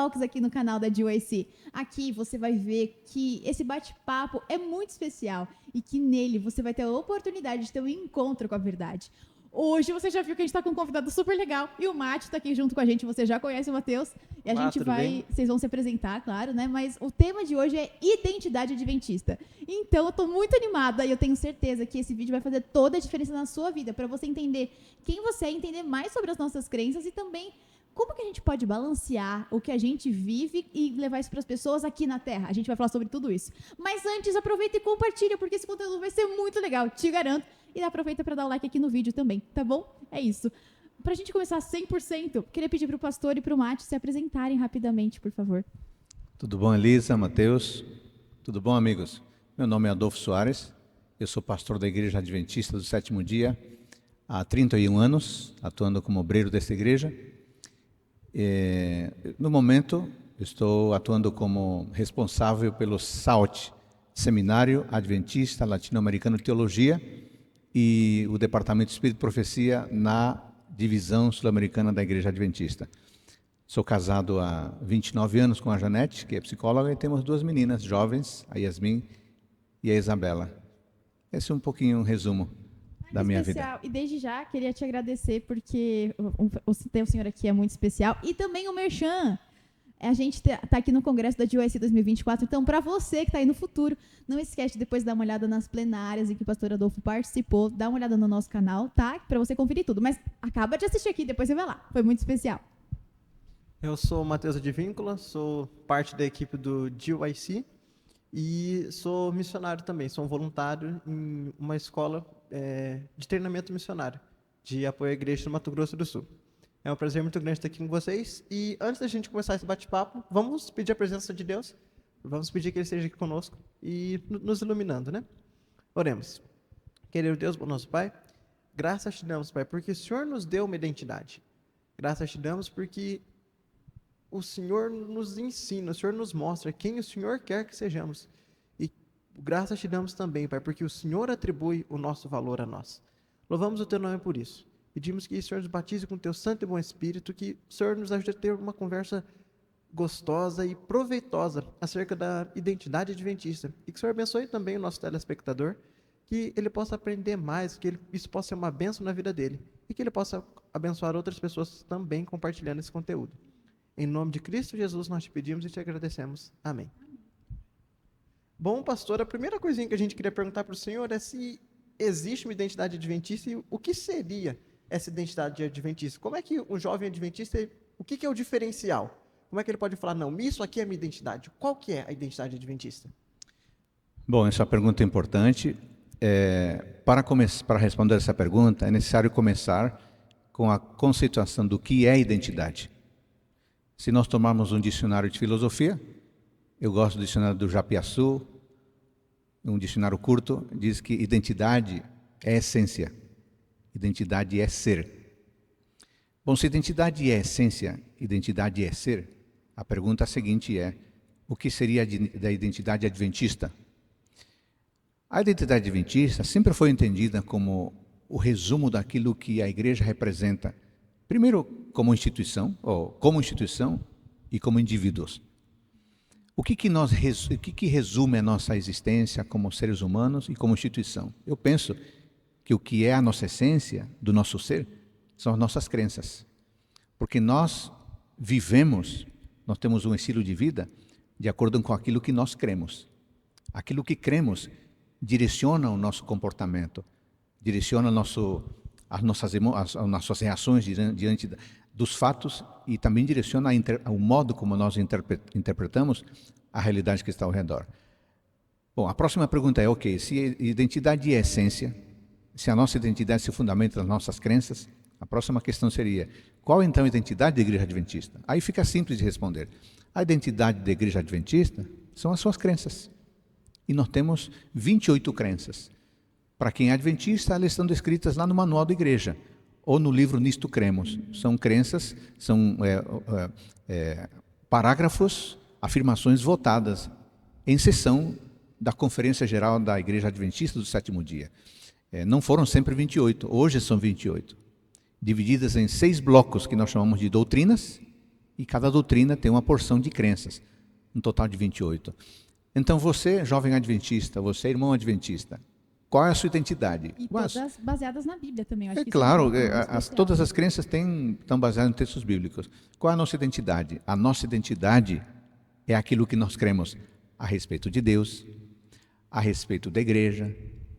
Talks aqui no canal da GYC. Aqui você vai ver que esse bate-papo é muito especial e que nele você vai ter a oportunidade de ter um encontro com a verdade. Hoje você já viu que a gente está com um convidado super legal e o Mate está aqui junto com a gente. Você já conhece o Matheus e a gente vai... Bem? Vocês vão se apresentar, claro, né? Mas o tema de hoje é identidade adventista. Então eu estou muito animada e eu tenho certeza que esse vídeo vai fazer toda a diferença na sua vida para você entender quem você é, entender mais sobre as nossas crenças e também como que a gente pode balancear o que a gente vive e levar isso para as pessoas aqui na Terra. A gente vai falar sobre tudo isso. Mas antes, aproveita e compartilha, porque esse conteúdo vai ser muito legal, te garanto. E aproveita para dar o like aqui no vídeo também, tá bom? É isso. Para a gente começar 100%, queria pedir para o pastor e para o Mate se apresentarem rapidamente, por favor. Tudo bom, Elisa, Matheus? Tudo bom, amigos? Meu nome é Adolfo Soares, eu sou pastor da Igreja Adventista do Sétimo Dia há 31 anos, atuando como obreiro desta igreja. No momento, estou atuando como responsável pelo SAUT, Seminário Adventista Latino-Americano de Teologia, e o Departamento de Espírito e Profecia na Divisão Sul-Americana da Igreja Adventista. Sou casado há 29 anos com a Janete, que é psicóloga, e temos duas meninas jovens, a Yasmin e a Isabela. Esse é um pouquinho um resumo da minha vida. E desde já, queria te agradecer, porque o senhor aqui é muito especial. E também o Merchan. A gente está aqui no Congresso da GYC 2024, então para você que está aí no futuro, não esquece de depois dar uma olhada nas plenárias em que o pastor Adolfo participou, dá uma olhada no nosso canal, tá? Para você conferir tudo, mas acaba de assistir aqui, depois você vai lá, foi muito especial. Eu sou Matheus Advíncula, sou parte da equipe do GYC e sou missionário também, sou um voluntário em uma escola de treinamento missionário, de apoio à igreja do Mato Grosso do Sul. É um prazer muito grande estar aqui com vocês. E antes da gente começar esse bate-papo, vamos pedir a presença de Deus. Vamos pedir que Ele esteja aqui conosco e nos iluminando, né? Oremos. Querido Deus, bom nosso Pai, graças te damos, Pai, porque o Senhor nos deu uma identidade. Graças te damos porque o Senhor nos ensina, o Senhor nos mostra quem o Senhor quer que sejamos. E graças te damos também, Pai, porque o Senhor atribui o nosso valor a nós. Louvamos o teu nome por isso. Pedimos que o Senhor nos batize com o teu santo e bom Espírito, que o Senhor nos ajude a ter uma conversa gostosa e proveitosa acerca da identidade adventista. E que o Senhor abençoe também o nosso telespectador, que ele possa aprender mais, que isso possa ser uma bênção na vida dele. E que ele possa abençoar outras pessoas também compartilhando esse conteúdo. Em nome de Cristo Jesus nós te pedimos e te agradecemos. Amém. Bom, pastor, a primeira coisinha que a gente queria perguntar para o Senhor é se existe uma identidade adventista e o que seria essa identidade adventista. Como é que o jovem adventista, o que é o diferencial? Como é que ele pode falar, não, isso aqui é a minha identidade? Qual que é a identidade adventista? Bom, essa pergunta é importante. Para responder essa pergunta, é necessário começar com a conceituação do que é identidade. Se nós tomarmos um dicionário de filosofia, eu gosto do dicionário do Japiaçu, um dicionário curto, diz que identidade é essência. Identidade é ser. Bom, se identidade é essência, identidade é ser, a pergunta seguinte é, o que seria da identidade adventista? A identidade adventista sempre foi entendida como o resumo daquilo que a igreja representa, primeiro como instituição e como indivíduos. O que resume a nossa existência como seres humanos e como instituição? Eu penso que o que é a nossa essência, do nosso ser, são as nossas crenças. Porque nós vivemos, nós temos um estilo de vida de acordo com aquilo que nós cremos. Aquilo que cremos direciona o nosso comportamento, direciona as nossas reações diante dos fatos e também direciona o modo como nós interpretamos a realidade que está ao redor. Bom, a próxima pergunta é, ok, se identidade é essência, se a nossa identidade se fundamenta nas nossas crenças, a próxima questão seria, qual então a identidade da Igreja Adventista? Aí fica simples de responder. A identidade da Igreja Adventista são as suas crenças. E nós temos 28 crenças. Para quem é adventista, elas estão descritas lá no Manual da Igreja, ou no livro Nisto Cremos. São crenças, são parágrafos, afirmações votadas em sessão da Conferência Geral da Igreja Adventista do Sétimo Dia. Não foram sempre 28, hoje são 28, divididas em 6 blocos que nós chamamos de doutrinas E cada doutrina tem uma porção de crenças, um total de 28. Então você, jovem adventista, você, irmão adventista, qual é a sua identidade? E todas baseadas na Bíblia também. Eu acho É que claro, isso é muito especial. todas as crenças estão baseadas em textos bíblicos. Qual é a nossa identidade? A nossa identidade é aquilo que nós cremos a respeito de Deus, a respeito da igreja,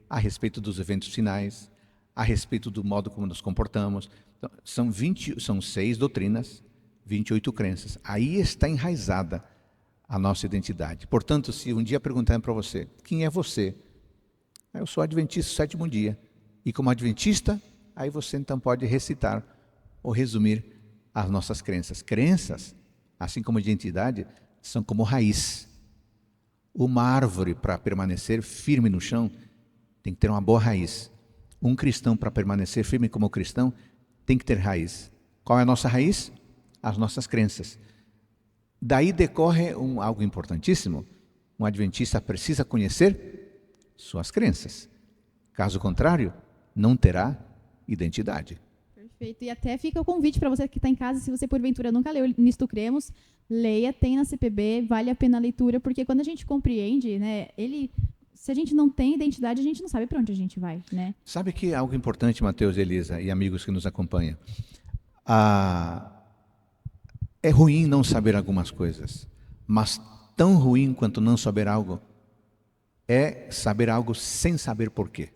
a respeito dos eventos finais, a respeito do modo como nos comportamos. Então, são 6 doutrinas, 28 crenças. Aí está enraizada a nossa identidade. Portanto, se um dia perguntarem para você, quem é você? Eu sou adventista do 7º dia. E como adventista, aí você então pode recitar ou resumir as nossas crenças. Crenças, assim como identidade, são como raiz. Uma árvore, para permanecer firme no chão, tem que ter uma boa raiz. Um cristão, para permanecer firme como cristão, tem que ter raiz. Qual é a nossa raiz? As nossas crenças. Daí decorre algo importantíssimo. Um adventista precisa conhecer suas crenças. Caso contrário, não terá identidade. Perfeito. E até fica o convite para você que está em casa, se você porventura nunca leu Nisto Cremos, leia, tem na CPB, vale a pena a leitura, porque quando a gente compreende, né, se a gente não tem identidade, a gente não sabe para onde a gente vai, né? Sabe que algo importante, Mateus e Elisa, e amigos que nos acompanham, é ruim não saber algumas coisas, mas tão ruim quanto não saber algo é saber algo sem saber porquê.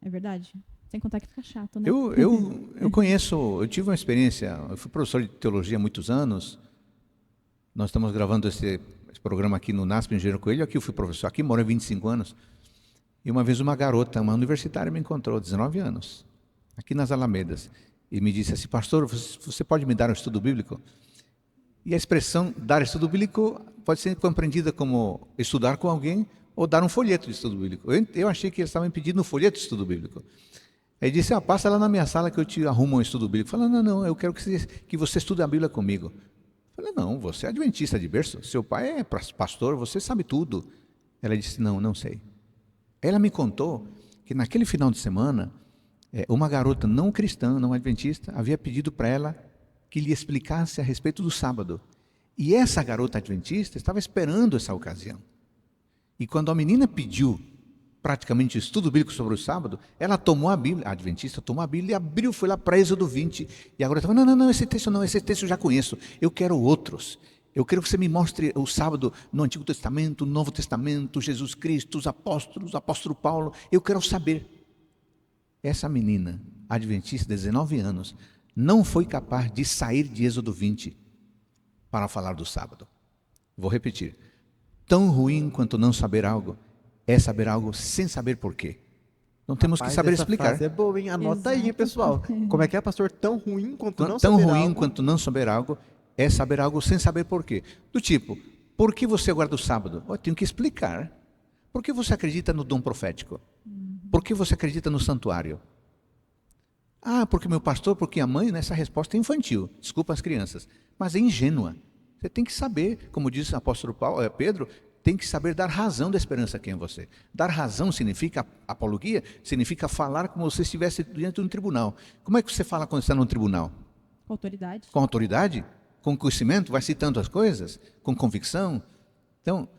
É verdade. Sem contar que fica chato, né? Eu conheço, eu tive uma experiência, eu fui professor de teologia há muitos anos, nós estamos gravando esse programa aqui no NASP, Engenheiro Coelho, aqui eu fui professor, aqui moro há 25 anos, e uma vez uma garota, uma universitária me encontrou, 19 anos, aqui nas Alamedas, e me disse assim, pastor, você pode me dar um estudo bíblico? E a expressão dar estudo bíblico pode ser compreendida como estudar com alguém ou dar um folheto de estudo bíblico. Eu achei que eles estavam pedindo um folheto de estudo bíblico. Aí disse, passa lá na minha sala que eu te arrumo um estudo bíblico. Eu falei, não, eu quero que você estude a Bíblia comigo. Eu falei, não, você é adventista de berço, seu pai é pastor, você sabe tudo. Ela disse, não sei. Ela me contou que naquele final de semana, uma garota não cristã, não adventista, havia pedido para ela que lhe explicasse a respeito do sábado. E essa garota adventista estava esperando essa ocasião. E quando a menina pediu praticamente estudo bíblico sobre o sábado, ela tomou a Bíblia, a adventista tomou a Bíblia e abriu, foi lá para Êxodo 20. E agora estava, não, esse texto eu já conheço, eu quero outros. Eu quero que você me mostre o sábado no Antigo Testamento, no Novo Testamento, Jesus Cristo, os apóstolos, o apóstolo Paulo, eu quero saber. Essa menina, adventista, 19 anos, não foi capaz de sair de Êxodo 20 para falar do sábado. Vou repetir. Tão ruim quanto não saber algo é saber algo sem saber porquê. Não temos que saber explicar. Frase é boa, hein? Anota aí, pessoal. Como é que é, pastor? Tão ruim quanto não tão saber ruim algo. quanto não saber algo é saber algo sem saber porquê. Do tipo, por que você guarda o sábado? Eu tenho que explicar. Por que você acredita no dom profético? Por que você acredita no santuário? Porque meu pastor, porque a mãe, nessa resposta é infantil. Desculpa as crianças, mas é ingênua. Você tem que saber, como diz o apóstolo Pedro, tem que saber dar razão da esperança a quem é você. Dar razão significa, apologia, significa falar como se estivesse diante de um tribunal. Como é que você fala quando está num tribunal? Com autoridade. Com autoridade? Com conhecimento? Vai citando as coisas? Com convicção? Então,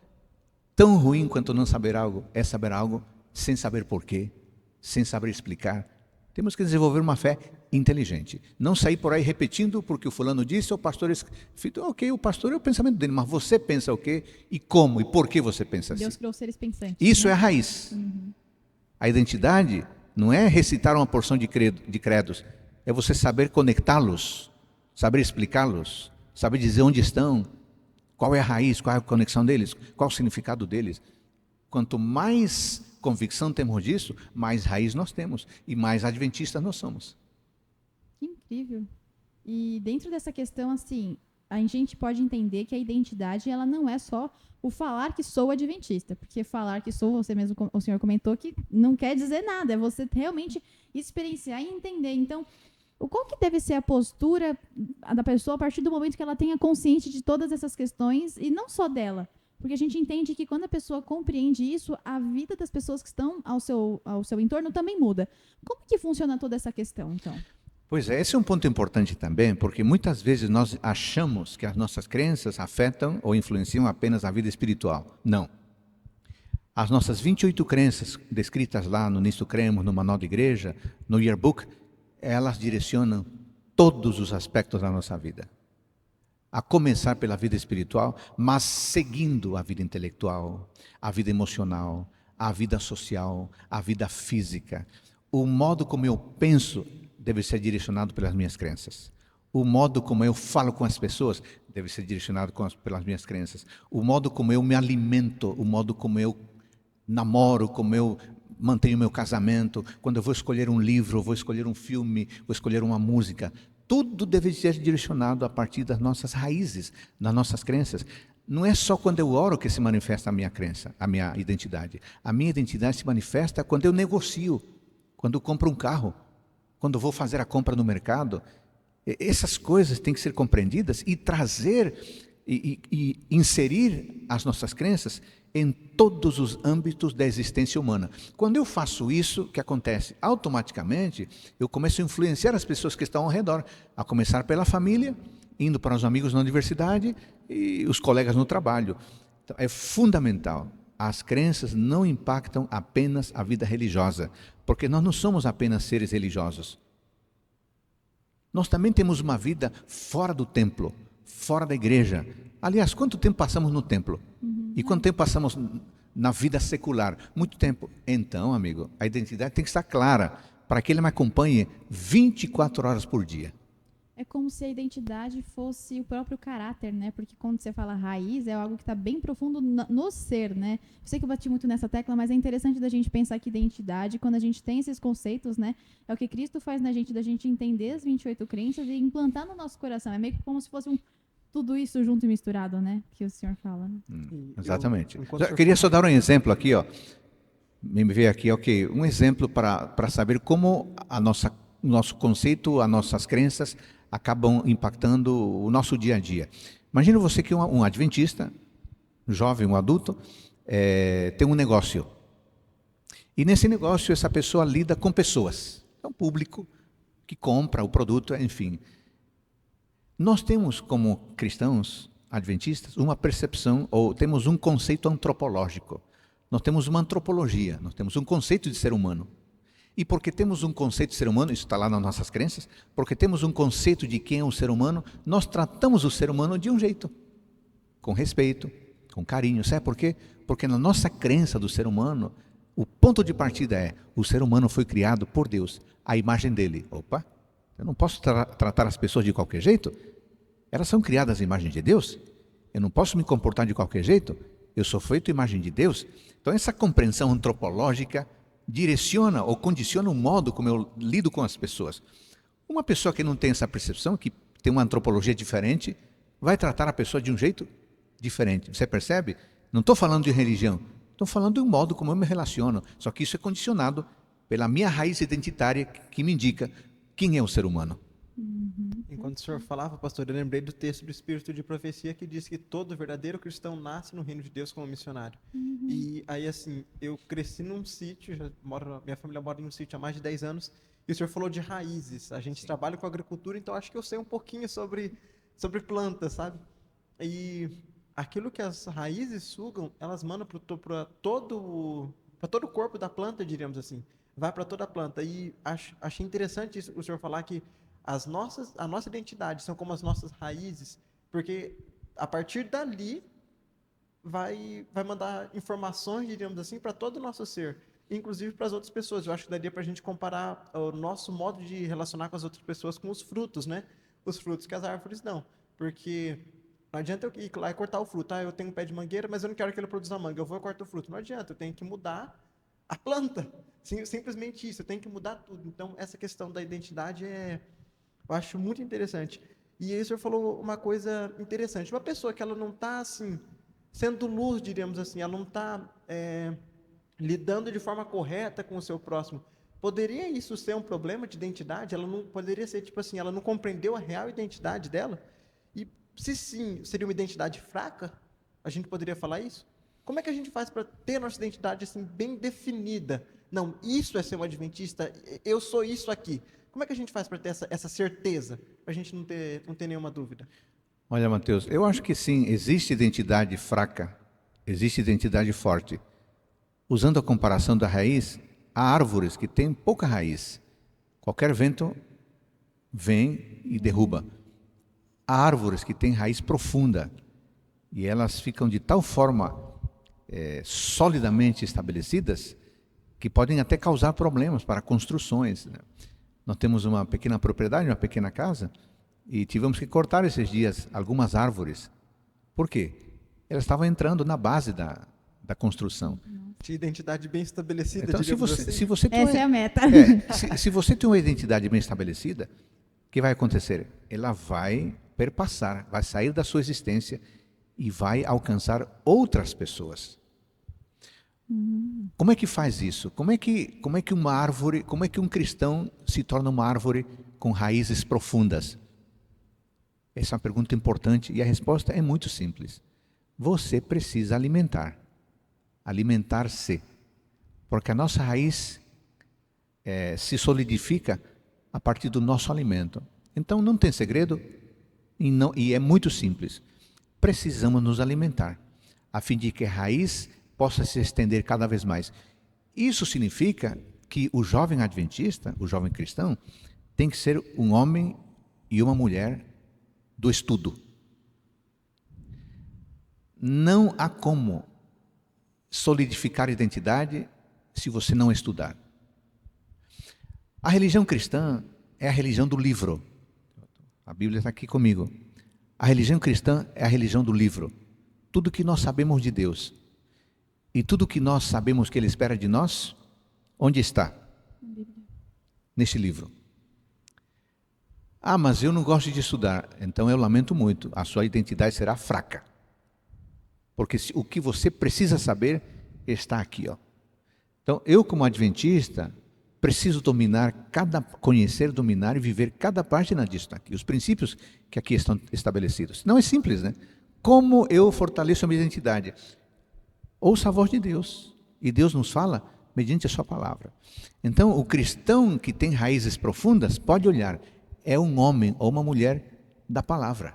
tão ruim quanto não saber algo é saber algo sem saber porquê, sem saber explicar. Temos que desenvolver uma fé inteligente. Não sair por aí repetindo porque o fulano disse, ou o pastor... Ok, o pastor é o pensamento dele, mas você pensa o quê? E como? E por que você pensa assim? Deus criou seres pensantes. Isso é a raiz. A identidade não é recitar uma porção de credos. É você saber conectá-los, saber explicá-los, saber dizer onde estão, qual é a raiz, qual é a conexão deles, qual é o significado deles. Quanto mais convicção temos disso, mais raiz nós temos e mais adventistas nós somos. Que incrível. E dentro dessa questão, assim, a gente pode entender que a identidade, ela não é só o falar que sou adventista, porque falar que sou, você mesmo, o senhor comentou que não quer dizer nada, é você realmente experienciar e entender. Então, qual que deve ser a postura da pessoa a partir do momento que ela tenha consciência de todas essas questões, e não só dela? Porque a gente entende que quando a pessoa compreende isso, a vida das pessoas que estão ao seu entorno também muda. Como que funciona toda essa questão, então? Pois é, esse é um ponto importante também, porque muitas vezes nós achamos que as nossas crenças afetam ou influenciam apenas a vida espiritual. Não. As nossas 28 crenças descritas lá no Nisto Cremos, no Manual de Igreja, no Yearbook, elas direcionam todos os aspectos da nossa vida. A começar pela vida espiritual, mas seguindo a vida intelectual, a vida emocional, a vida social, a vida física. O modo como eu penso deve ser direcionado pelas minhas crenças. O modo como eu falo com as pessoas deve ser direcionado pelas minhas crenças. O modo como eu me alimento, o modo como eu namoro, como eu mantenho meu casamento, quando eu vou escolher um livro, vou escolher um filme, vou escolher uma música, tudo deve ser direcionado a partir das nossas raízes, das nossas crenças. Não é só quando eu oro que se manifesta a minha crença, a minha identidade. A minha identidade se manifesta quando eu negocio, quando eu compro um carro, quando eu vou fazer a compra no mercado. Essas coisas têm que ser compreendidas e trazer e inserir as nossas crenças em todos os âmbitos da existência humana. Quando eu faço isso, o que acontece? Automaticamente, eu começo a influenciar as pessoas que estão ao redor, a começar pela família, indo para os amigos na universidade e os colegas no trabalho. Então, é fundamental. As crenças não impactam apenas a vida religiosa, porque nós não somos apenas seres religiosos. Nós também temos uma vida fora do templo, fora da igreja. Aliás, quanto tempo passamos no templo? E quanto tempo passamos na vida secular? Muito tempo. Então, amigo, a identidade tem que estar clara para que ele me acompanhe 24 horas por dia. É como se a identidade fosse o próprio caráter, né? Porque quando você fala raiz, é algo que está bem profundo no ser, né? Eu sei que eu bati muito nessa tecla, mas é interessante da gente pensar que identidade, quando a gente tem esses conceitos, né? É o que Cristo faz na gente, da gente entender as 28 crenças e implantar no nosso coração. É meio que como se fosse tudo isso junto e misturado, né? Que o senhor fala. Né? Exatamente. Eu queria só dar um exemplo aqui, ó. Me veio aqui, ok. Um exemplo para saber como o nosso conceito, as nossas crenças acabam impactando o nosso dia a dia. Imagina você que um adventista, um jovem, um adulto, tem um negócio. E nesse negócio essa pessoa lida com pessoas. É um público que compra o produto, enfim. Nós temos, como cristãos adventistas, uma percepção, ou temos um conceito antropológico. Nós temos uma antropologia, nós temos um conceito de ser humano. E porque temos um conceito de ser humano, isso está lá nas nossas crenças, porque temos um conceito de quem é o ser humano, nós tratamos o ser humano de um jeito, com respeito, com carinho. Sabe por quê? Porque na nossa crença do ser humano, o ponto de partida é, o ser humano foi criado por Deus, a imagem dele. Opa! Eu não posso tratar as pessoas de qualquer jeito. Elas são criadas à imagem de Deus. Eu não posso me comportar de qualquer jeito. Eu sou feito à imagem de Deus. Então essa compreensão antropológica direciona ou condiciona o modo como eu lido com as pessoas. Uma pessoa que não tem essa percepção, que tem uma antropologia diferente, vai tratar a pessoa de um jeito diferente. Você percebe? Não estou falando de religião. Estou falando do modo como eu me relaciono. Só que isso é condicionado pela minha raiz identitária que me indica quem é o ser humano. Enquanto o senhor falava, pastor, eu lembrei do texto do Espírito de Profecia que diz que todo verdadeiro cristão nasce no reino de Deus como missionário. E aí, assim, eu cresci num sítio, minha família mora em um sítio há mais de 10 anos, e o senhor falou de raízes. A gente trabalha com agricultura, então acho que eu sei um pouquinho sobre plantas, sabe? E aquilo que as raízes sugam, elas mandam para todo o corpo da planta, diríamos assim. Vai para toda a planta. E achei interessante isso, o senhor falar que a nossa identidade são como as nossas raízes, porque a partir dali vai mandar informações, diríamos assim, para todo o nosso ser, inclusive para as outras pessoas. Eu acho que daria para a gente comparar o nosso modo de relacionar com as outras pessoas com os frutos, né? Os frutos que as árvores dão. Porque não adianta eu ir lá e cortar o fruto. Eu tenho um pé de mangueira, mas eu não quero que ele produza manga. Eu vou e corto o fruto. Não adianta, eu tenho que mudar a planta. Simplesmente isso, eu tenho que mudar tudo. Então, essa questão da identidade eu acho muito interessante. E aí o senhor falou uma coisa interessante. Uma pessoa que ela não está, assim, sendo luz, diríamos assim, ela não está lidando de forma correta com o seu próximo, poderia isso ser um problema de identidade? Ela não poderia ser, tipo assim, ela não compreendeu a real identidade dela? E se sim, seria uma identidade fraca? A gente poderia falar isso? Como é que a gente faz para ter a nossa identidade, assim, bem definida? não, isso é ser um adventista, eu sou isso aqui. Como é que a gente faz para ter essa certeza, para a gente não ter nenhuma dúvida? Olha, Mateus, eu acho que sim, existe identidade fraca, existe identidade forte. Usando a comparação da raiz, há árvores que têm pouca raiz. Qualquer vento vem e derruba. Há árvores que têm raiz profunda e elas ficam de tal forma solidamente estabelecidas que podem até causar problemas para construções. Nós temos uma pequena propriedade, uma pequena casa, e tivemos que cortar esses dias algumas árvores. Por quê? Elas estavam entrando na base da construção. De identidade bem estabelecida, Então, se assim. você tem Essa é a meta. se você tem uma identidade bem estabelecida, o que vai acontecer? Ela vai perpassar, vai sair da sua existência e vai alcançar outras pessoas. Como é que faz isso? Como é que uma árvore, como é que um cristão se torna uma árvore com raízes profundas? Essa é uma pergunta importante e a resposta é muito simples. Você precisa alimentar-se, porque a nossa raiz se solidifica a partir do nosso alimento. Então não tem segredo e é muito simples. Precisamos nos alimentar, a fim de que a raiz possa se estender cada vez mais. Isso significa que o jovem adventista, o jovem cristão, tem que ser um homem e uma mulher do estudo. Não há como solidificar a identidade se você não estudar. A religião cristã é a religião do livro. A Bíblia está aqui comigo. A religião cristã é a religião do livro. Tudo que nós sabemos de Deus e tudo que nós sabemos que Ele espera de nós, onde está? Neste livro. Ah, mas eu não gosto de estudar. Então eu lamento muito, a sua identidade será fraca. Porque o que você precisa saber está aqui, ó. Então, eu como adventista, preciso conhecer, dominar e viver cada página disso aqui. Os princípios que aqui estão estabelecidos. Não é simples, né? Como eu fortaleço a minha identidade? Ouça a voz de Deus. E Deus nos fala mediante a sua palavra. Então, o cristão que tem raízes profundas, pode olhar, é um homem ou uma mulher da palavra.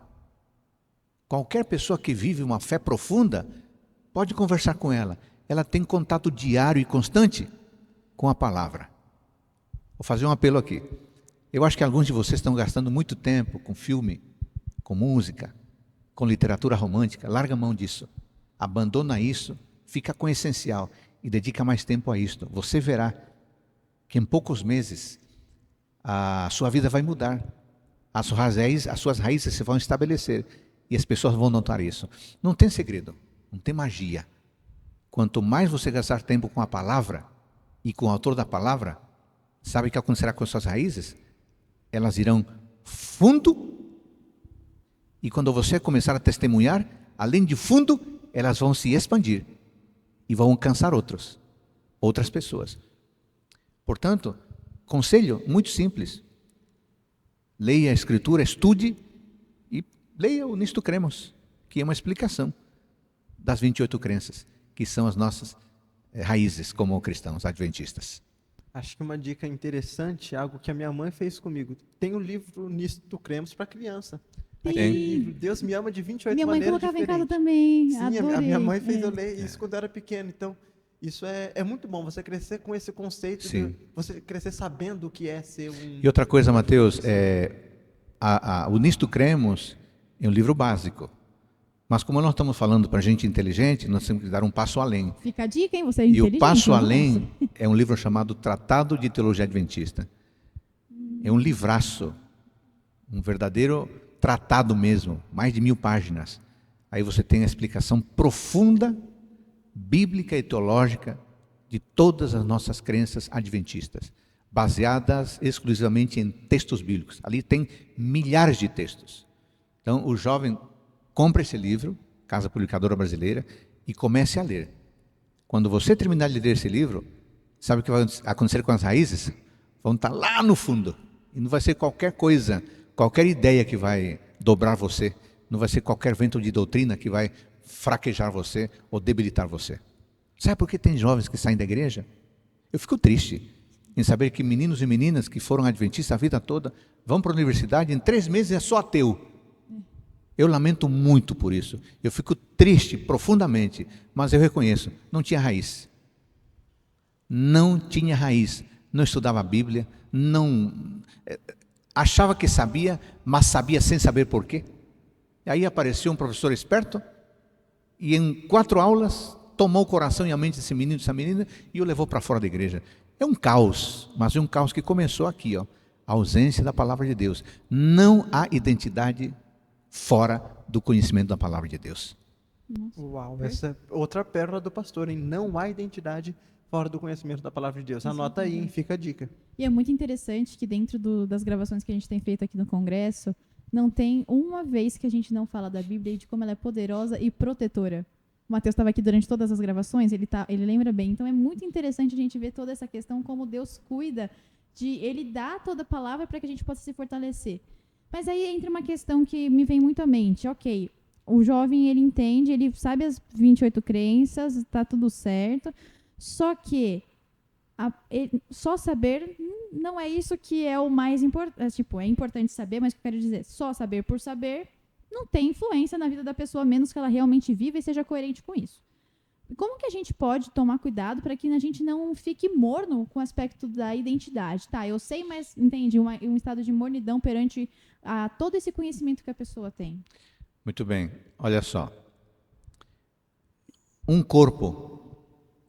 Qualquer pessoa que vive uma fé profunda, pode conversar com ela. Ela tem contato diário e constante com a palavra. Vou fazer um apelo aqui. Eu acho que alguns de vocês estão gastando muito tempo com filme, com música, com literatura romântica. Larga a mão disso. Abandona isso, fica com o essencial e dedica mais tempo a isto. Você verá que em poucos meses a sua vida vai mudar. As suas raízes se vão estabelecer. E as pessoas vão notar isso. Não tem segredo, não tem magia. Quanto mais você gastar tempo com a palavra e com o autor da palavra, sabe o que acontecerá com as suas raízes? Elas irão fundo, e quando você começar a testemunhar, além de fundo, elas vão se expandir e vão alcançar outras pessoas. Portanto, conselho muito simples. Leia a Escritura, estude e leia o Nisto Cremos, que é uma explicação das 28 crenças, que são as nossas raízes como cristãos adventistas. Acho que uma dica interessante, algo que a minha mãe fez comigo. Tem um livro Nisto Cremos para criança. Sim. Deus me ama de 28 Minha mãe maneiras colocava diferentes. em casa também. Sim, Adorei. a minha mãe fez eu ler isso quando eu era pequeno. Então, isso é muito bom, você crescer com esse conceito, de você crescer sabendo o que é ser um... E outra coisa, Mateus, o Nisto Cremos é um livro básico. Mas como nós estamos falando para gente inteligente, nós temos que dar um passo além. Fica a dica, hein? Você é E inteligente. o passo nossa. além é um livro chamado Tratado de Teologia Adventista. É um livraço, um verdadeiro tratado mesmo, mais de 1000 páginas. Aí você tem a explicação profunda, bíblica e teológica de todas as nossas crenças adventistas, baseadas exclusivamente em textos bíblicos. Ali tem milhares de textos. Então, o jovem compra esse livro, Casa Publicadora Brasileira, e comece a ler. Quando você terminar de ler esse livro, sabe o que vai acontecer com as raízes? Vão estar lá no fundo. E não vai ser qualquer coisa, qualquer ideia que vai dobrar você. Não vai ser qualquer vento de doutrina que vai fraquejar você ou debilitar você. Sabe por que tem jovens que saem da igreja? Eu fico triste em saber que meninos e meninas que foram adventistas a vida toda vão para a universidade, em 3 meses é só ateu. Eu lamento muito por isso. Eu fico triste profundamente, mas eu reconheço, não tinha raiz. Não tinha raiz. Não estudava a Bíblia, achava que sabia, mas sabia sem saber por quê. E aí apareceu um professor esperto e em 4 aulas tomou o coração e a mente desse menino, dessa menina e o levou para fora da igreja. É um caos, mas é um caos que começou aqui, ó, a ausência da palavra de Deus. Não há identidade fora do conhecimento da palavra de Deus. Uau, essa é outra pérola do pastor, hein? Não há identidade fora do conhecimento da palavra de Deus. Anota aí, hein? Fica a dica. E é muito interessante que dentro das gravações que a gente tem feito aqui no Congresso, não tem uma vez que a gente não fala da Bíblia e de como ela é poderosa e protetora. O Matheus estava aqui durante todas as gravações, ele lembra bem. Então é muito interessante a gente ver toda essa questão, como Deus cuida ele dá toda a palavra para que a gente possa se fortalecer. Mas aí entra uma questão que me vem muito à mente. Ok, o jovem, ele entende, ele sabe as 28 crenças, está tudo certo, só que só saber não é isso que é o mais importante. Tipo, é importante saber, mas o que eu quero dizer, só saber por saber não tem influência na vida da pessoa, a menos que ela realmente viva e seja coerente com isso. Como que a gente pode tomar cuidado para que a gente não fique morno com o aspecto da identidade? Tá, eu sei, mas, entende, um estado de mornidão perante todo esse conhecimento que a pessoa tem. Muito bem, olha só. Um corpo,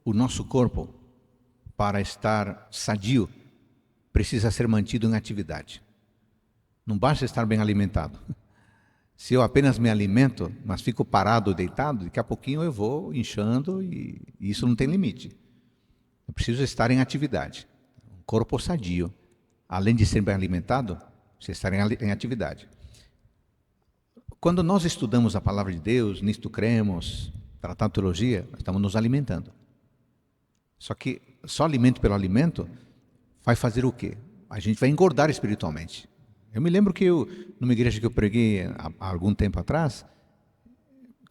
o nosso corpo, para estar sadio, precisa ser mantido em atividade. Não basta estar bem alimentado. Se eu apenas me alimento, mas fico parado, deitado, daqui a pouquinho eu vou inchando e isso não tem limite. Eu preciso estar em atividade. Um corpo sadio, além de ser bem alimentado, precisa estar em atividade. Quando nós estudamos a palavra de Deus, nisto cremos, tratando teologia, nós estamos nos alimentando. Só que só alimento pelo alimento vai fazer o quê? A gente vai engordar espiritualmente. Eu me lembro que numa igreja que eu preguei há algum tempo atrás,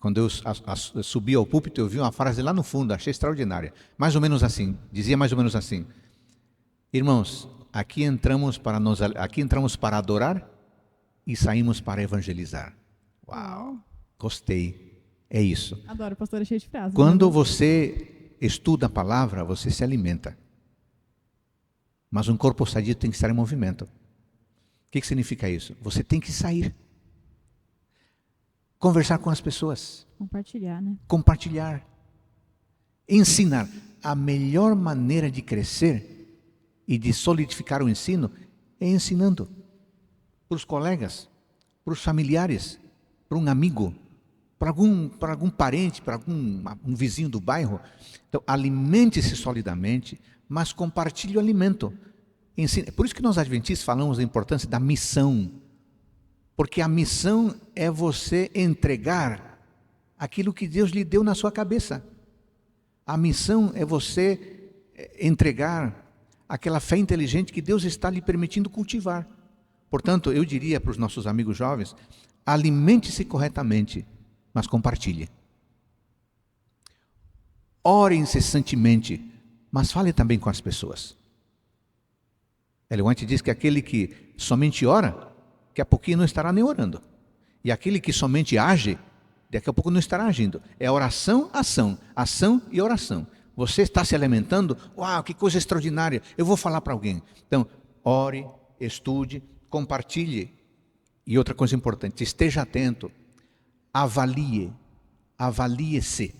quando eu subi ao púlpito, eu vi uma frase lá no fundo, achei extraordinária. Mais ou menos assim, dizia mais ou menos assim: irmãos, aqui entramos para adorar e saímos para evangelizar. Uau, gostei, é isso. Adoro, pastor, é cheio de frases. Quando você estuda a palavra, você se alimenta. Mas um corpo sadio tem que estar em movimento. O que significa isso? Você tem que sair. Conversar com as pessoas. Compartilhar, né? Compartilhar. Ensinar. A melhor maneira de crescer e de solidificar o ensino é ensinando. Para os colegas, para os familiares, para um amigo, para algum parente, para um vizinho do bairro. Então, alimente-se solidamente, mas compartilhe o alimento. Por isso que nós adventistas falamos da importância da missão, porque a missão é você entregar aquilo que Deus lhe deu na sua cabeça. A missão é você entregar aquela fé inteligente que Deus está lhe permitindo cultivar. Portanto, eu diria para os nossos amigos jovens, alimente-se corretamente, mas compartilhe. Ore incessantemente, mas fale também com as pessoas. Ellen White diz que aquele que somente ora, daqui a pouquinho não estará nem orando. E aquele que somente age, daqui a pouco não estará agindo. É oração, ação, ação e oração. Você está se alimentando, uau, que coisa extraordinária, eu vou falar para alguém. Então, ore, estude, compartilhe. E outra coisa importante, esteja atento, avalie-se,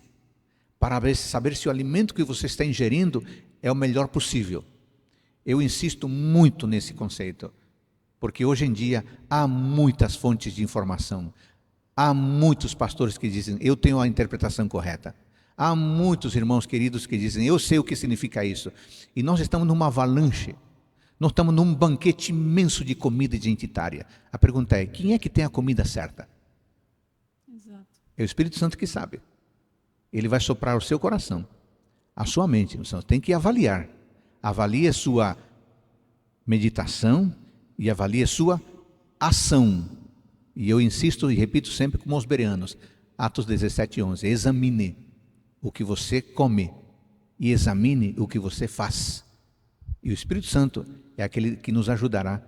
para saber se o alimento que você está ingerindo é o melhor possível. Eu insisto muito nesse conceito, porque hoje em dia há muitas fontes de informação. Há muitos pastores que dizem, eu tenho a interpretação correta. Há muitos irmãos queridos que dizem, eu sei o que significa isso. E nós estamos numa avalanche, nós estamos num banquete imenso de comida identitária. A pergunta é, quem é que tem a comida certa? Exato. É o Espírito Santo que sabe. Ele vai soprar o seu coração, a sua mente. Você tem que avaliar. Avalie a sua meditação e avalie a sua ação. E eu insisto e repito sempre como os bereanos, Atos 17:11, examine o que você come e examine o que você faz. E o Espírito Santo é aquele que nos ajudará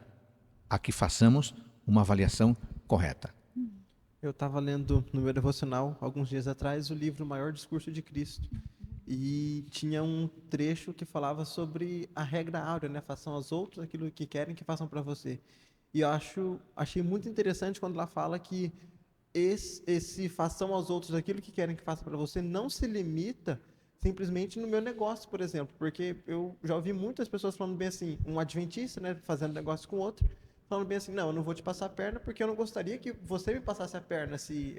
a que façamos uma avaliação correta. Eu estava lendo no meu devocional, alguns dias atrás, o livro O Maior Discurso de Cristo. E tinha um trecho que falava sobre a regra áurea, né? Façam aos outros aquilo que querem que façam para você. E eu achei muito interessante quando ela fala que esse façam aos outros aquilo que querem que façam para você não se limita simplesmente no meu negócio, por exemplo. Porque eu já ouvi muitas pessoas falando bem assim, um adventista, né? Fazendo negócio com outro, falando bem assim, não, eu não vou te passar a perna porque eu não gostaria que você me passasse a perna se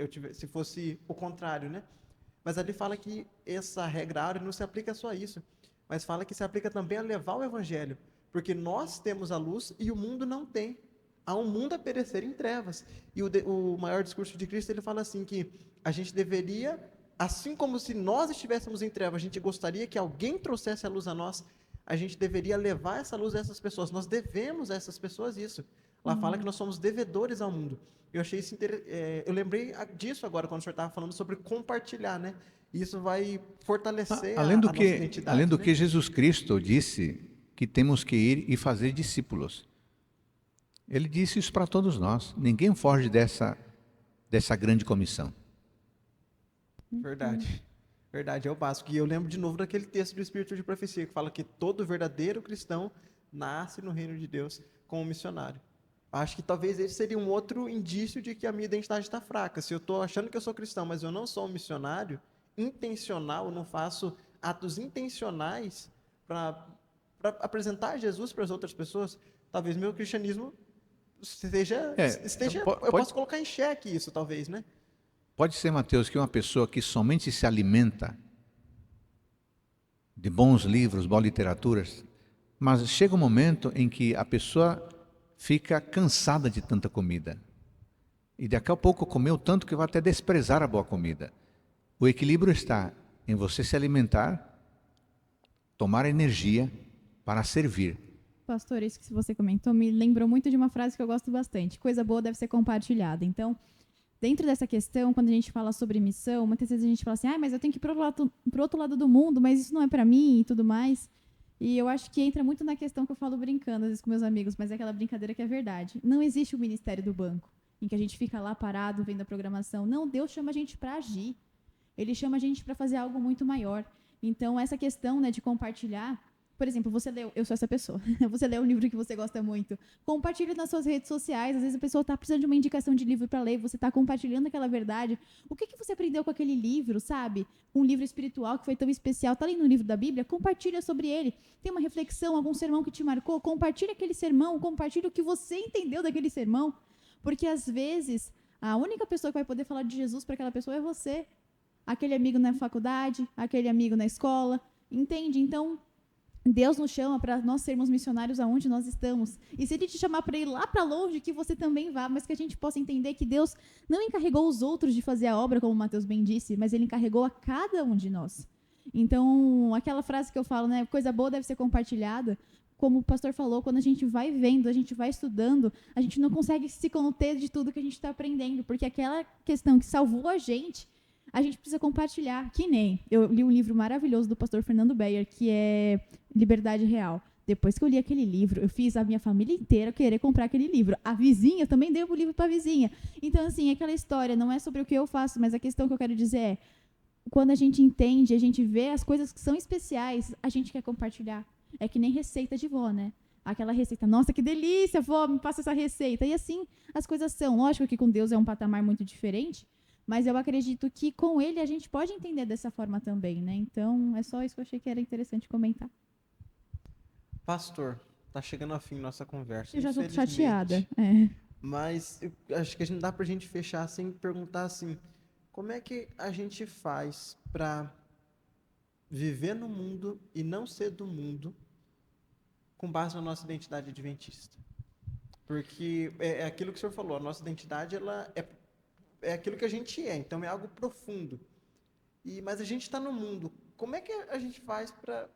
fosse o contrário, né? Mas ali fala que essa regra áurea não se aplica só a isso, mas fala que se aplica também a levar o evangelho, porque nós temos a luz e o mundo não tem. Há um mundo a perecer em trevas. E o maior discurso de Cristo, ele fala assim que a gente deveria, assim como se nós estivéssemos em trevas, a gente gostaria que alguém trouxesse a luz a nós, a gente deveria levar essa luz a essas pessoas. Nós devemos a essas pessoas isso. Lá fala que nós somos devedores ao mundo. Eu achei isso eu lembrei disso agora, quando o senhor estava falando sobre compartilhar, né? Isso vai fortalecer a nossa identidade. Além do né? que Jesus Cristo disse que temos que ir e fazer discípulos. Ele disse isso para todos nós. Ninguém foge dessa grande comissão. Verdade. Verdade, é o básico. E eu lembro de novo daquele texto do Espírito de Profecia, que fala que todo verdadeiro cristão nasce no reino de Deus como missionário. Acho que talvez esse seria um outro indício de que a minha identidade está fraca. Se eu estou achando que eu sou cristão, mas eu não sou um missionário intencional, eu não faço atos intencionais para apresentar Jesus para as outras pessoas, talvez meu cristianismo esteja eu posso colocar em xeque isso, talvez, né? Pode ser, Mateus, que uma pessoa que somente se alimenta de bons livros, boas literaturas, mas chega um momento em que a pessoa fica cansada de tanta comida. E daqui a pouco comeu tanto que vai até desprezar a boa comida. O equilíbrio está em você se alimentar, tomar energia para servir. Pastor, isso que você comentou me lembrou muito de uma frase que eu gosto bastante. Coisa boa deve ser compartilhada. Então, dentro dessa questão, quando a gente fala sobre missão, muitas vezes a gente fala assim, mas eu tenho que ir pro outro lado do mundo, mas isso não é para mim e tudo mais. E eu acho que entra muito na questão que eu falo brincando às vezes com meus amigos, mas é aquela brincadeira que é verdade. Não existe o ministério do banco, em que a gente fica lá parado vendo a programação. Não, Deus chama a gente para agir. Ele chama a gente para fazer algo muito maior. Então, essa questão, né, de compartilhar. Por exemplo, você leu, eu sou essa pessoa, você leu um livro que você gosta muito, compartilha nas suas redes sociais, às vezes a pessoa está precisando de uma indicação de livro para ler, você está compartilhando aquela verdade, o que você aprendeu com aquele livro, sabe? Um livro espiritual que foi tão especial, está lendo um livro da Bíblia, compartilha sobre ele, tem uma reflexão, algum sermão que te marcou, compartilha aquele sermão, compartilha o que você entendeu daquele sermão, porque às vezes a única pessoa que vai poder falar de Jesus para aquela pessoa é você, aquele amigo na faculdade, aquele amigo na escola, entende? Então, Deus nos chama para nós sermos missionários aonde nós estamos. E se Ele te chamar para ir lá para longe, que você também vá, mas que a gente possa entender que Deus não encarregou os outros de fazer a obra, como o Mateus bem disse, mas Ele encarregou a cada um de nós. Então, aquela frase que eu falo, né, coisa boa deve ser compartilhada, como o pastor falou, quando a gente vai vendo, a gente vai estudando, a gente não consegue se conter de tudo que a gente está aprendendo, porque aquela questão que salvou a gente precisa compartilhar, que nem eu li um livro maravilhoso do pastor Fernando Beyer, que é Liberdade Real. Depois que eu li aquele livro, eu fiz a minha família inteira querer comprar aquele livro. A vizinha, eu também dei o livro para a vizinha. Então, assim, aquela história não é sobre o que eu faço, mas a questão que eu quero dizer é, quando a gente entende, a gente vê as coisas que são especiais, a gente quer compartilhar. É que nem receita de vó, né? Aquela receita, nossa, que delícia, vó, me passa essa receita. E assim, as coisas são. Lógico que com Deus é um patamar muito diferente, mas eu acredito que com Ele a gente pode entender dessa forma também, né? Então, é só isso que eu achei que era interessante comentar. Pastor, tá chegando ao fim nossa conversa. Eu já estou chateada. Mas eu acho que a gente dá pra gente fechar sem perguntar assim, como é que a gente faz para viver no mundo e não ser do mundo com base na nossa identidade adventista? Porque é aquilo que o senhor falou, a nossa identidade ela é aquilo que a gente é, então é algo profundo. Mas a gente está no mundo. Como é que a gente faz para...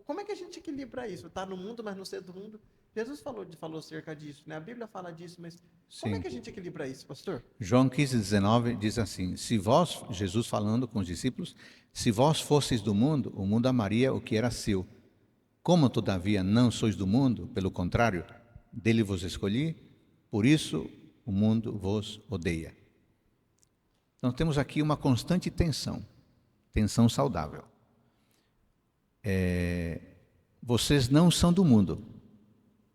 Como é que a gente equilibra isso? Tá no mundo, mas não ser do mundo? Jesus falou acerca disso, né? A Bíblia fala disso, mas como é Sim. que a gente equilibra isso, pastor? João 15:19 diz assim: se vós, Jesus falando com os discípulos, se vós fosseis do mundo, o mundo amaria o que era seu. Como, todavia, não sois do mundo, pelo contrário, dele vos escolhi, por isso o mundo vos odeia. Então temos aqui uma constante tensão saudável. Vocês não são do mundo,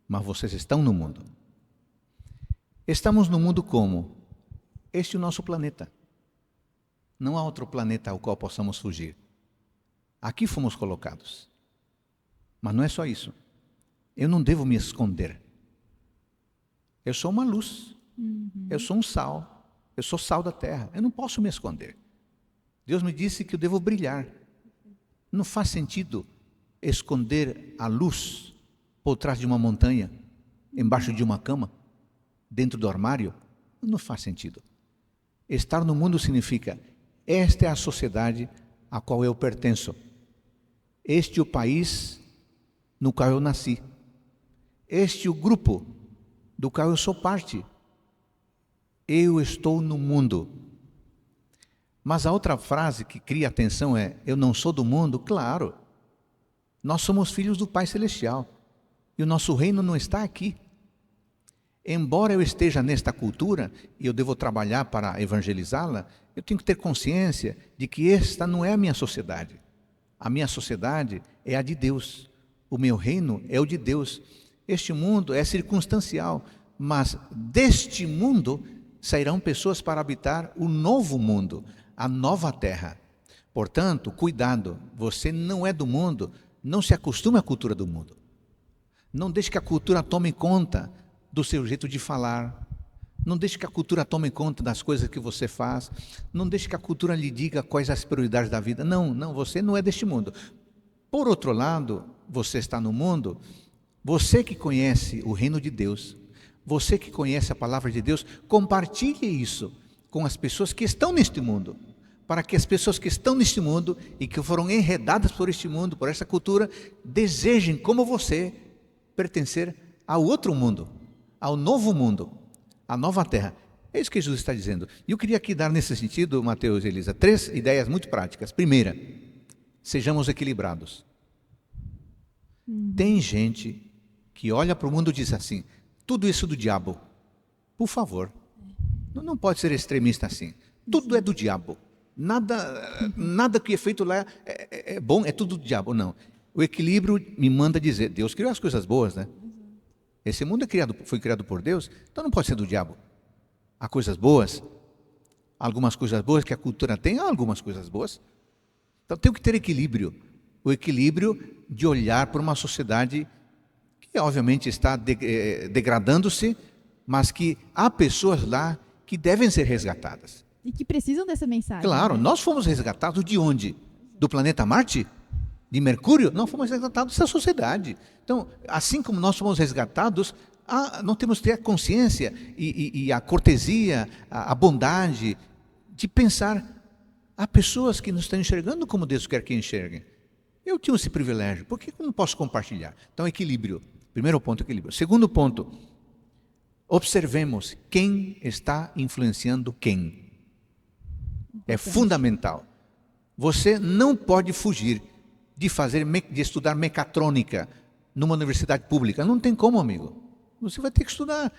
mas vocês estão no mundo. Estamos no mundo como? Este é o nosso planeta. Não há outro planeta ao qual possamos fugir. Aqui fomos colocados. Mas não é só isso. Eu não devo me esconder. Eu sou uma luz. Eu sou um sal. Eu sou sal da terra. Eu não posso me esconder. Deus me disse que eu devo brilhar. Não faz sentido esconder a luz por trás de uma montanha, embaixo de uma cama, dentro do armário. Não faz sentido. Estar no mundo significa: esta é a sociedade a qual eu pertenço. Este é o país no qual eu nasci. Este é o grupo do qual eu sou parte. Eu estou no mundo. Mas a outra frase que cria atenção é: eu não sou do mundo. Claro, nós somos filhos do Pai Celestial e o nosso reino não está aqui. Embora eu esteja nesta cultura e eu devo trabalhar para evangelizá-la, eu tenho que ter consciência de que esta não é a minha sociedade. A minha sociedade é a de Deus. O meu reino é o de Deus. Este mundo é circunstancial, mas deste mundo sairão pessoas para habitar o novo mundo, a nova terra. Portanto, cuidado, você não é do mundo, não se acostume à cultura do mundo. Não deixe que a cultura tome conta do seu jeito de falar. Não deixe que a cultura tome conta das coisas que você faz. Não deixe que a cultura lhe diga quais as prioridades da vida. Não, você não é deste mundo. Por outro lado, você está no mundo, você que conhece o reino de Deus, você que conhece a palavra de Deus, compartilhe isso com as pessoas que estão neste mundo, para que as pessoas que estão neste mundo e que foram enredadas por este mundo, por essa cultura, desejem, como você, pertencer ao outro mundo, ao novo mundo, à nova terra. É isso que Jesus está dizendo. E eu queria aqui dar nesse sentido, Mateus e Elisa, 3 ideias muito práticas. Primeira, sejamos equilibrados. Tem gente que olha para o mundo e diz assim: tudo isso do diabo. Por favor, não pode ser extremista assim. Tudo é do diabo. Nada que é feito lá é bom, é tudo do diabo. Não. O equilíbrio me manda dizer: Deus criou as coisas boas, né? Esse mundo foi criado por Deus, então não pode ser do diabo. Há coisas boas, algumas coisas boas que a cultura tem, há algumas coisas boas. Então tem que ter equilíbrio. O equilíbrio de olhar para uma sociedade que obviamente está degradando-se, mas que há pessoas lá que devem ser resgatadas. E que precisam dessa mensagem. Claro, né? nós fomos resgatados de onde? Do planeta Marte? De Mercúrio? Não, fomos resgatados dessa sociedade. Então, assim como nós fomos resgatados, nós temos que ter a consciência e a cortesia, a bondade de pensar: há pessoas que nos estão enxergando como Deus quer que enxerguem. Eu tenho esse privilégio, por que eu não posso compartilhar? Então, equilíbrio. Primeiro ponto, equilíbrio. Segundo ponto, observemos quem está influenciando quem. É fundamental. Você não pode fugir de estudar mecatrônica numa universidade pública. Não tem como, amigo. Você vai ter que estudar.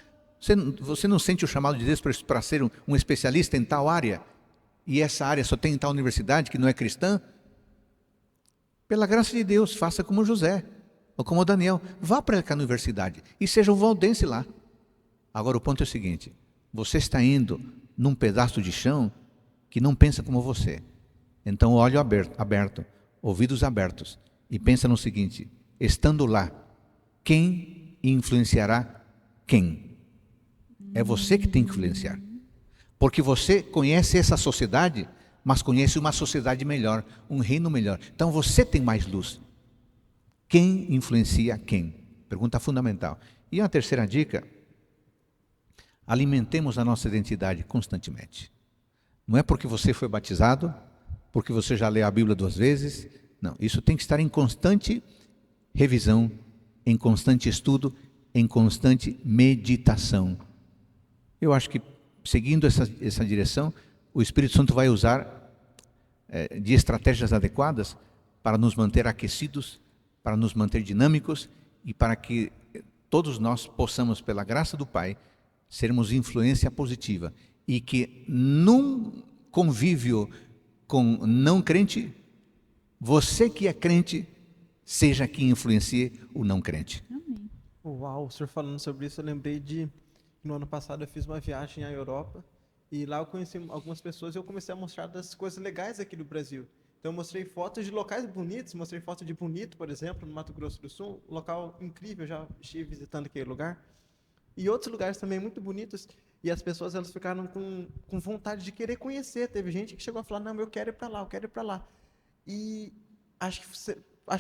Você não sente o chamado de Deus para ser um especialista em tal área? E essa área só tem em tal universidade que não é cristã? Pela graça de Deus, faça como José, ou como Daniel. Vá para aquela universidade e seja um valdense lá. Agora o ponto é o seguinte: você está indo num pedaço de chão que não pensa como você. Então, olho aberto, ouvidos abertos, e pensa no seguinte: estando lá, quem influenciará quem? É você que tem que influenciar. Porque você conhece essa sociedade, mas conhece uma sociedade melhor, um reino melhor. Então você tem mais luz. Quem influencia quem? Pergunta fundamental. E a terceira dica: alimentemos a nossa identidade constantemente. Não é porque você foi batizado, porque você já leu a Bíblia 2 vezes. Não, isso tem que estar em constante revisão, em constante estudo em constante meditação. Eu acho que, seguindo essa direção, o Espírito Santo vai usar de estratégias adequadas para nos manter aquecidos, para nos manter dinâmicos e para que todos nós possamos, pela graça do Pai, sermos influência positiva e que num convívio com não crente, você que é crente, seja quem influencie o não crente. Amém. Uau, o senhor falando sobre isso, eu lembrei no ano passado eu fiz uma viagem à Europa e lá eu conheci algumas pessoas e eu comecei a mostrar das coisas legais aqui do Brasil. Então eu mostrei fotos de locais bonitos, mostrei foto de Bonito, por exemplo, no Mato Grosso do Sul, um local incrível, já estive visitando aquele lugar. E outros lugares também muito bonitos, e as pessoas elas ficaram com vontade de querer conhecer. Teve gente que chegou a falar, não, eu quero ir para lá, eu quero ir para lá. E acho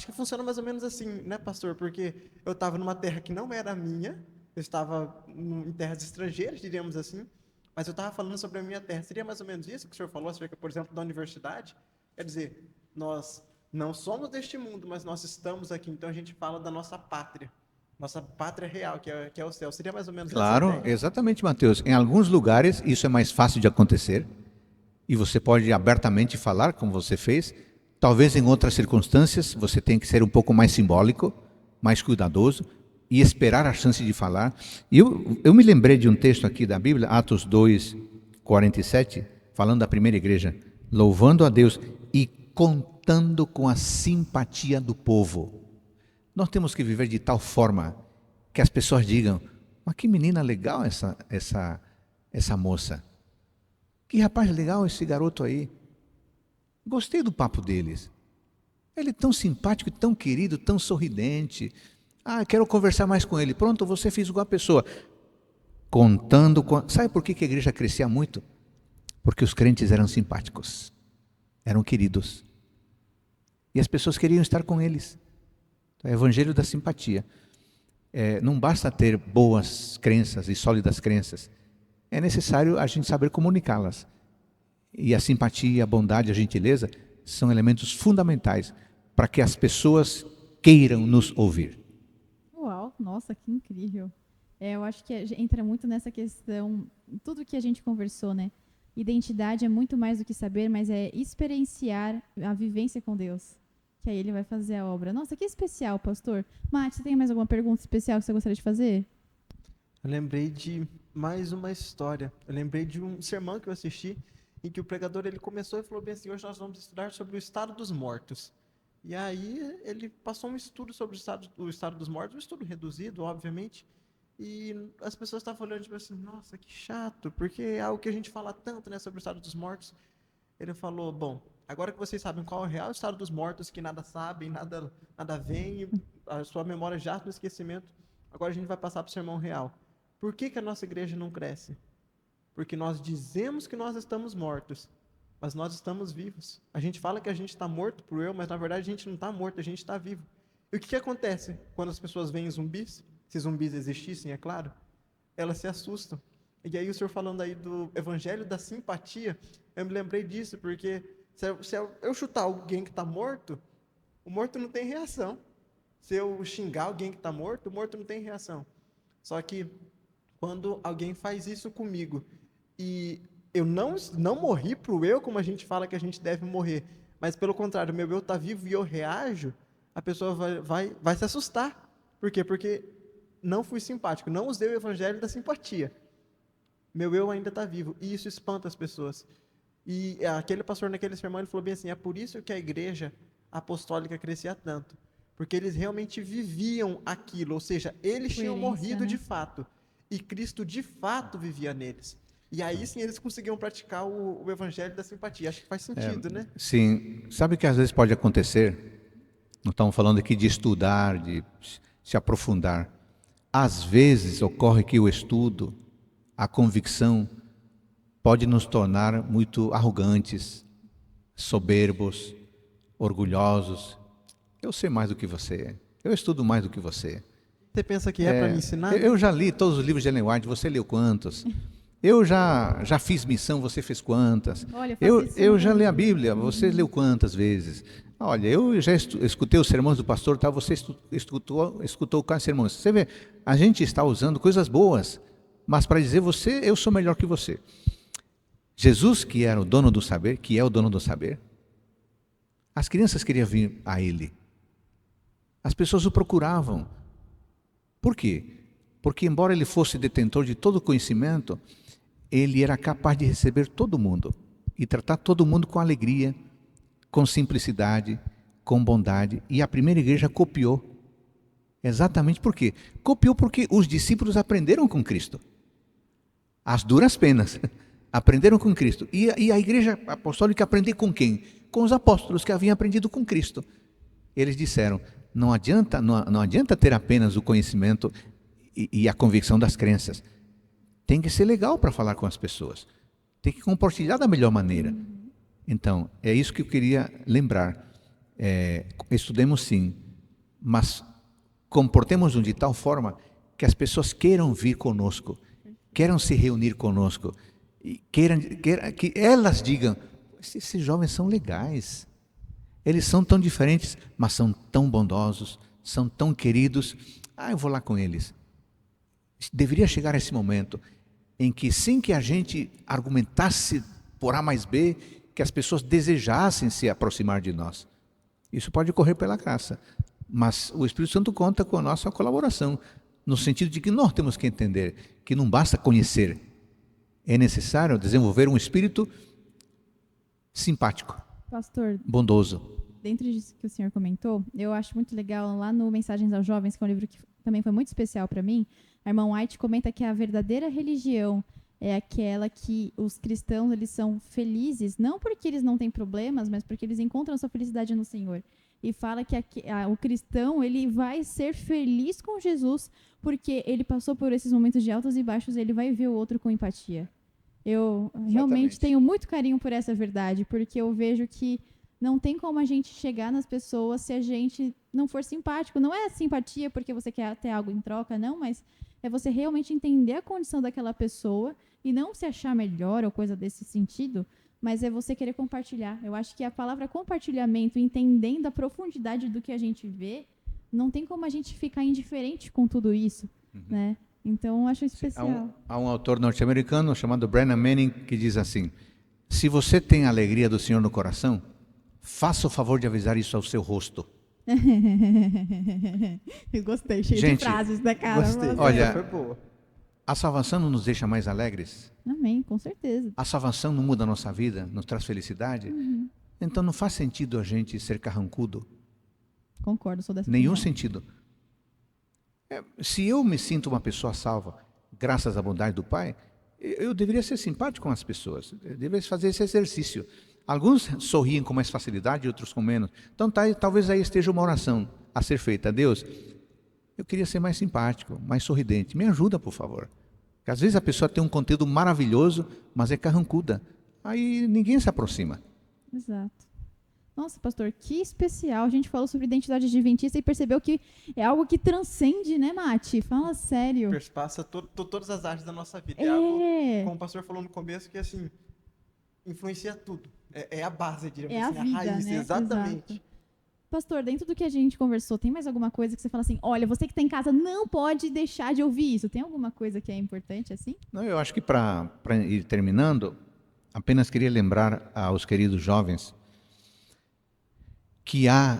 que funciona mais ou menos assim, né, pastor? Porque eu estava numa terra que não era minha, eu estava em terras estrangeiras, diríamos assim, mas eu estava falando sobre a minha terra. Seria mais ou menos isso que o senhor falou acerca, por exemplo, da universidade? Quer dizer, nós não somos deste mundo, mas nós estamos aqui, então a gente fala da nossa pátria real, que é o céu. Seria mais ou menos Claro, essa ideia? exatamente, Mateus. Em alguns lugares isso é mais fácil de acontecer e você pode abertamente falar, como você fez. Talvez em outras circunstâncias você tenha que ser um pouco mais simbólico, mais cuidadoso e esperar a chance de falar. E eu me lembrei de um texto aqui da Bíblia, Atos 2, 47, falando da primeira igreja, louvando a Deus e contando com a simpatia do povo. Nós temos que viver de tal forma que as pessoas digam, mas que menina legal essa moça. Que rapaz legal esse garoto aí. Gostei do papo deles. Ele é tão simpático, tão querido, tão sorridente. Quero conversar mais com ele. Pronto, você fez igual a pessoa. Contando com... Sabe por que a igreja crescia muito? Porque os crentes eram simpáticos. Eram queridos. E as pessoas queriam estar com eles. É o evangelho da simpatia. Não basta ter boas crenças e sólidas crenças. É necessário a gente saber comunicá-las. E a simpatia, a bondade, a gentileza são elementos fundamentais para que as pessoas queiram nos ouvir. Uau, nossa, que incrível. Eu acho que entra muito nessa questão, tudo que a gente conversou, né? Identidade é muito mais do que saber, mas é experienciar a vivência com Deus. Que aí ele vai fazer a obra. Nossa, que especial, pastor. Mate, você tem mais alguma pergunta especial que você gostaria de fazer? Eu lembrei de mais uma história. Eu lembrei de um sermão que eu assisti em que o pregador ele começou e falou bem assim, hoje nós vamos estudar sobre o estado dos mortos. E aí ele passou um estudo sobre o estado dos mortos, um estudo reduzido, obviamente, e as pessoas estavam olhando tipo assim, nossa, que chato, porque é algo que a gente fala tanto, né, sobre o estado dos mortos. Ele falou, bom, agora que vocês sabem qual é o real estado dos mortos, que nada sabem, nada vem, a sua memória já no esquecimento, agora a gente vai passar para o sermão real. Por que a nossa igreja não cresce? Porque nós dizemos que nós estamos mortos, mas nós estamos vivos. A gente fala que a gente está morto pro eu, mas na verdade a gente não está morto, a gente está vivo. E o que acontece quando as pessoas veem zumbis? Se zumbis existissem, é claro, elas se assustam. E aí o senhor falando aí do evangelho da simpatia, eu me lembrei disso, porque se eu chutar alguém que está morto, o morto não tem reação. Se eu xingar alguém que está morto, o morto não tem reação. Só que quando alguém faz isso comigo, e eu não morri pro eu, como a gente fala que a gente deve morrer, mas pelo contrário, meu eu está vivo e eu reajo, a pessoa vai se assustar. Por quê? Porque não fui simpático, não usei o evangelho da simpatia. Meu eu ainda está vivo, e isso espanta as pessoas. E aquele pastor naquele sermão, ele falou bem assim, é por isso que a igreja apostólica crescia tanto, porque eles realmente viviam aquilo, ou seja, eles tinham morrido, né, de fato, e Cristo de fato vivia neles. E aí sim eles conseguiam praticar o evangelho da simpatia. Acho que faz sentido, né? Sim. Sabe o que às vezes pode acontecer? Não estamos falando aqui de estudar, de se aprofundar. Às vezes ocorre que o estudo, a convicção, pode nos tornar muito arrogantes, soberbos, orgulhosos. Eu sei mais do que você. Eu estudo mais do que você. Você pensa que para me ensinar? Eu já li todos os livros de Ellen White, você leu quantos? Eu já fiz missão, você fez quantas? Olha, eu já li a Bíblia, você leu quantas vezes? Olha, eu já escutei os sermões do pastor, tá? Você escutou quais sermões? Você vê, a gente está usando coisas boas, mas para dizer eu sou melhor que você. Jesus, que era o dono do saber, que é o dono do saber, as crianças queriam vir a ele. As pessoas o procuravam. Por quê? Porque embora ele fosse detentor de todo conhecimento, ele era capaz de receber todo mundo e tratar todo mundo com alegria, com simplicidade, com bondade. E a primeira igreja copiou. Exatamente por quê? Copiou porque os discípulos aprenderam com Cristo. As duras penas. Aprenderam com Cristo. E a igreja apostólica aprendeu com quem? Com os apóstolos que haviam aprendido com Cristo. Eles disseram, não adianta ter apenas o conhecimento e a convicção das crenças. Tem que ser legal para falar com as pessoas. Tem que compartilhar da melhor maneira. Então, é isso que eu queria lembrar. Estudemos sim, mas comportemos-nos de tal forma que as pessoas queiram vir conosco, queiram se reunir conosco, e que elas digam, esses jovens são legais, eles são tão diferentes, mas são tão bondosos, são tão queridos, eu vou lá com eles. Deveria chegar esse momento em que, sem que a gente argumentasse por A mais B, que as pessoas desejassem se aproximar de nós. Isso pode ocorrer pela graça, mas o Espírito Santo conta com a nossa colaboração, no sentido de que nós temos que entender que não basta conhecer, é necessário desenvolver um espírito simpático, Pastor, bondoso. dentro disso que o senhor comentou, eu acho muito legal, lá no Mensagens aos Jovens, que é um livro que também foi muito especial para mim, a irmã White comenta que a verdadeira religião é aquela que os cristãos eles são felizes, não porque eles não têm problemas, mas porque eles encontram sua felicidade no Senhor. E fala que o cristão ele vai ser feliz com Jesus porque ele passou por esses momentos de altos e baixos e ele vai ver o outro com empatia. Eu realmente tenho muito carinho por essa verdade, porque eu vejo que não tem como a gente chegar nas pessoas se a gente não for simpático. Não é simpatia porque você quer ter algo em troca, não, mas é você realmente entender a condição daquela pessoa e não se achar melhor ou coisa desse sentido, mas é você querer compartilhar. Eu acho que a palavra compartilhamento, entendendo a profundidade do que a gente vê, não tem como a gente ficar indiferente com tudo isso, né? Então, eu acho especial. Há um autor norte-americano chamado Brennan Manning que diz assim, se você tem a alegria do Senhor no coração, faça o favor de avisar isso ao seu rosto. Eu gostei, cheio Gente, de frases, né, cara? Gostei. Olha, Foi boa. a salvação não nos deixa mais alegres? Amém, com certeza. A salvação não muda a nossa vida, nos traz felicidade? Então não faz sentido a gente ser carrancudo. Concordo, sou dessa Nenhum opinião. sentido. Se eu me sinto uma pessoa salva, graças à bondade do Pai, eu deveria ser simpático com as pessoas. Eu deveria fazer esse exercício. Alguns sorriem com mais facilidade, outros com menos. Então talvez aí esteja uma oração a ser feita. Deus, eu queria ser mais simpático, mais sorridente. Me ajuda, por favor. Porque às vezes a pessoa tem um conteúdo maravilhoso, mas é carrancuda. Aí ninguém se aproxima. Exato. Nossa, pastor, que especial. A gente falou sobre identidade adventista e percebeu que é algo que transcende, né, Mati? Fala sério. Perspassa todas as áreas da nossa vida. É. Algo, como o pastor falou no começo, que assim, influencia tudo. É a base, diria É a assim, vida, a raiz, né? exatamente. Exato. Pastor, dentro do que a gente conversou, tem mais alguma coisa que você fala assim, olha, você que está em casa não pode deixar de ouvir isso. Tem alguma coisa que é importante assim? Não, eu acho que para ir terminando, apenas queria lembrar aos queridos jovens que há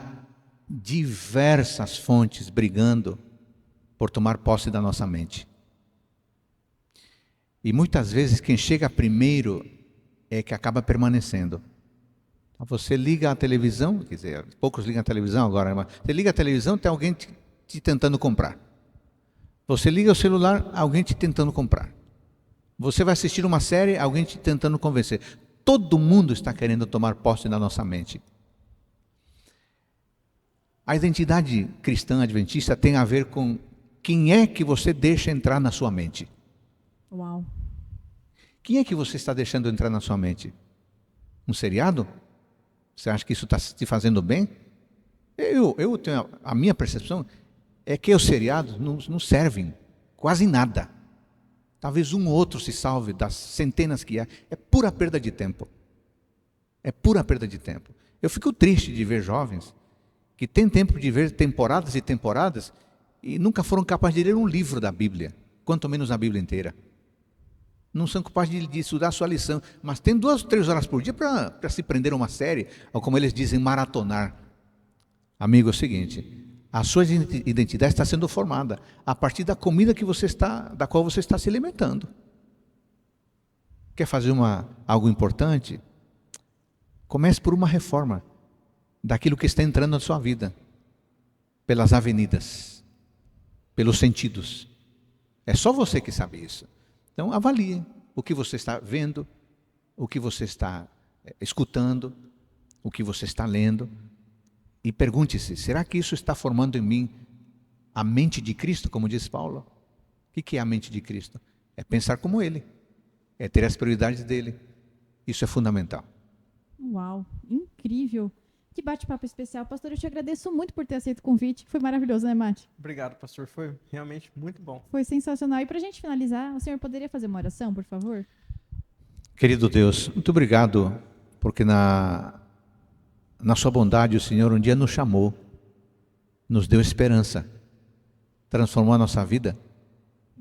diversas fontes brigando por tomar posse da nossa mente. E muitas vezes quem chega primeiro é que acaba permanecendo. Você liga a televisão, quer dizer, poucos ligam a televisão agora, mas você liga a televisão, tem alguém te tentando comprar. Você liga o celular, alguém te tentando comprar. Você vai assistir uma série, alguém te tentando convencer. Todo mundo está querendo tomar posse da nossa mente. A identidade cristã adventista tem a ver com quem é que você deixa entrar na sua mente. Uau. Quem é que você está deixando entrar na sua mente? Um seriado? Você acha que isso está te fazendo bem? Eu tenho a minha percepção é que os seriados não servem quase nada. Talvez um ou outro se salve das centenas que há. É pura perda de tempo. É pura perda de tempo. Eu fico triste de ver jovens que têm tempo de ver temporadas e temporadas e nunca foram capazes de ler um livro da Bíblia, quanto menos a Bíblia inteira. Não são capazes de estudar a sua lição, mas tem 2 ou 3 horas por dia para se prender a uma série, ou como eles dizem, maratonar. Amigo, é o seguinte, a sua identidade está sendo formada a partir da comida da qual você está se alimentando. Quer fazer algo importante? Comece por uma reforma daquilo que está entrando na sua vida, pelas avenidas, pelos sentidos. É só você que sabe isso. Então, avalie o que você está vendo, o que você está escutando, o que você está lendo. E pergunte-se, será que isso está formando em mim a mente de Cristo, como diz Paulo? O que é a mente de Cristo? É pensar como Ele, é ter as prioridades dEle. Isso é fundamental. Uau, incrível. Que bate-papo especial. Pastor, eu te agradeço muito por ter aceito o convite. Foi maravilhoso, né, Mate? Obrigado, pastor. Foi realmente muito bom. Foi sensacional. E para a gente finalizar, o senhor poderia fazer uma oração, por favor? Querido Deus, muito obrigado, porque na sua bondade o Senhor um dia nos chamou, nos deu esperança, transformou a nossa vida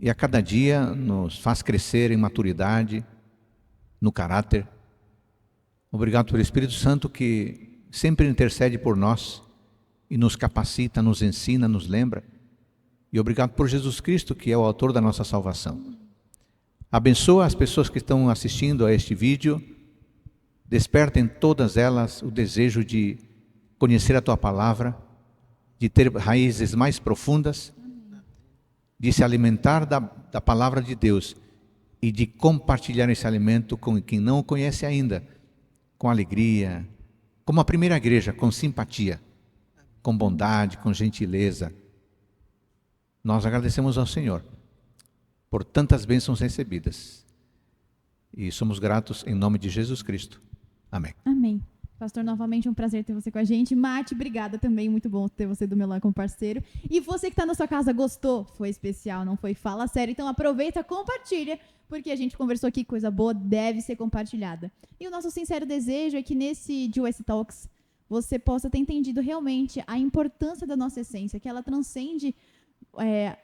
e a cada dia nos faz crescer em maturidade, no caráter. Obrigado pelo Espírito Santo que sempre intercede por nós e nos capacita, nos ensina, nos lembra. E obrigado por Jesus Cristo, que é o autor da nossa salvação. Abençoa as pessoas que estão assistindo a este vídeo. Desperta em todas elas o desejo de conhecer a Tua Palavra, de ter raízes mais profundas, de se alimentar da Palavra de Deus e de compartilhar esse alimento com quem não o conhece ainda, com alegria, como a primeira igreja, com simpatia, com bondade, com gentileza. Nós agradecemos ao Senhor por tantas bênçãos recebidas e somos gratos em nome de Jesus Cristo. Amém. Amém. Pastor, novamente um prazer ter você com a gente. Mate, obrigada também, muito bom ter você do meu lado como parceiro. E você que está na sua casa, gostou? Foi especial, não foi? Fala sério. Então aproveita, compartilha, porque a gente conversou aqui, coisa boa deve ser compartilhada. E o nosso sincero desejo é que nesse GYC Talks você possa ter entendido realmente a importância da nossa essência, que ela transcende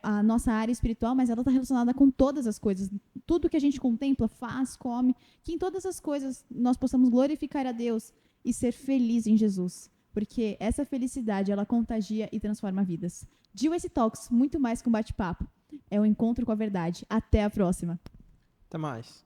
a nossa área espiritual, mas ela está relacionada com todas as coisas. Tudo que a gente contempla, faz, come, que em todas as coisas nós possamos glorificar a Deus e ser feliz em Jesus, porque essa felicidade, ela contagia e transforma vidas. GYC Talks, muito mais que um bate-papo. É um encontro com a verdade. Até a próxima. Até mais.